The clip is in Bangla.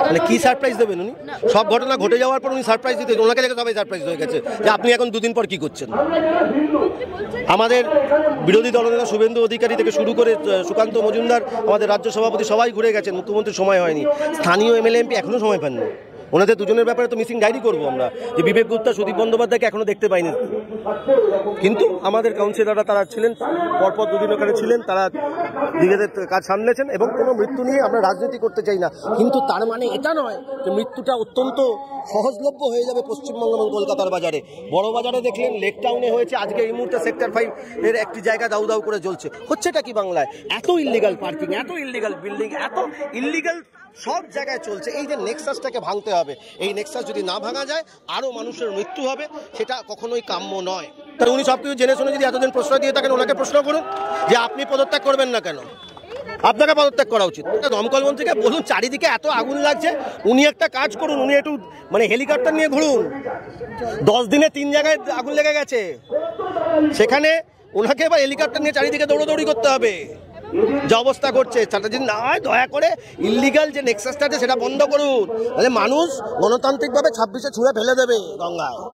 মানে কি সারপ্রাইজ দেবেন উনি? সব ঘটনা ঘটে যাওয়ার পর উনি সারপ্রাইজ দিতে, ওনাকে দেখে সবাই সারপ্রাইজ হয়ে গেছে যে আপনি এখন দুদিন পর কি করছেন। আমাদের বিরোধী দলনেতা শুভেন্দু অধিকারী থেকে শুরু করে সুকান্ত মজুমদার, আমাদের রাজ্য সভাপতি সবাই ঘুরে গেছেন, মুখ্যমন্ত্রীর সময় হয়নি, স্থানীয় এমএলএ এমপি এখনো সময় পাননি। ওনাদের দুজনের ব্যাপারে তো মিসিং ডায়েরি করবো আমরা, যে বিবেক গুপ্তা, সুদীপ বন্দ্যোপাধ্যায়কে এখনো দেখতে পাইনি। কিন্তু আমাদের কাউন্সিলররা তারা ছিলেন, পরপর দুদিন ওখানে ছিলেন, তারা নিজেদের কাজ সামলেছেন এবং কোনো মৃত্যু নিয়ে আমরা রাজনীতি করতে চাই না। কিন্তু তার মানে এটা নয় যে মৃত্যুটা অত্যন্ত সহজলভ্য হয়ে যাবে পশ্চিমবঙ্গ এবং কলকাতার বাজারে। বড় বাজারে দেখলেন, লেক টাউনে হয়েছে, আজকে এই মুহূর্তে সেক্টর 5 এর একটি জায়গা দাউ দাউ করে জ্বলছে। হচ্ছেটা কি বাংলায়? এত ইল্লিগাল পার্কিং, এত ইল্লিগাল বিল্ডিং, এত ইল্লিগাল সব জায়গায় চলছে। এই যে নেক্সাসটাকে ভাঙতে হবে, এই নেক্সাস যদি না ভাঙা যায় আরও মানুষের মৃত্যু হবে, সেটা কখনোই কাম্য নয়। তাহলে উনি সব কিছু জেনে শুনে যদি এতদিন প্রশ্রয় দিয়ে থাকেন, ওনাকে প্রশ্ন করুন যে আপনি পদত্যাগ করবেন না কেন? আপনাকে পদত্যাগ করা উচিত। দমকল মন্ত্রীকে বলুন চারিদিকে এত আগুন লাগছে, উনি একটা কাজ করুন, উনি একটু মানে হেলিকপ্টার নিয়ে ঘুরুন। 10 দিনে 3 জায়গায় আগুন লেগে গেছে, সেখানে ওনাকে এবার হেলিকপ্টার নিয়ে চারিদিকে দৌড়দৌড়ি করতে হবে। যে অবস্থা করছে সেটা যদি না হয়, দয়া করে ইল্লিগাল যে নেক্সাসটা আছে সেটা বন্ধ করুন, তাহলে মানুষ গণতান্ত্রিকভাবে 26-এ ছুঁড়ে ফেলে দেবে গঙ্গায়।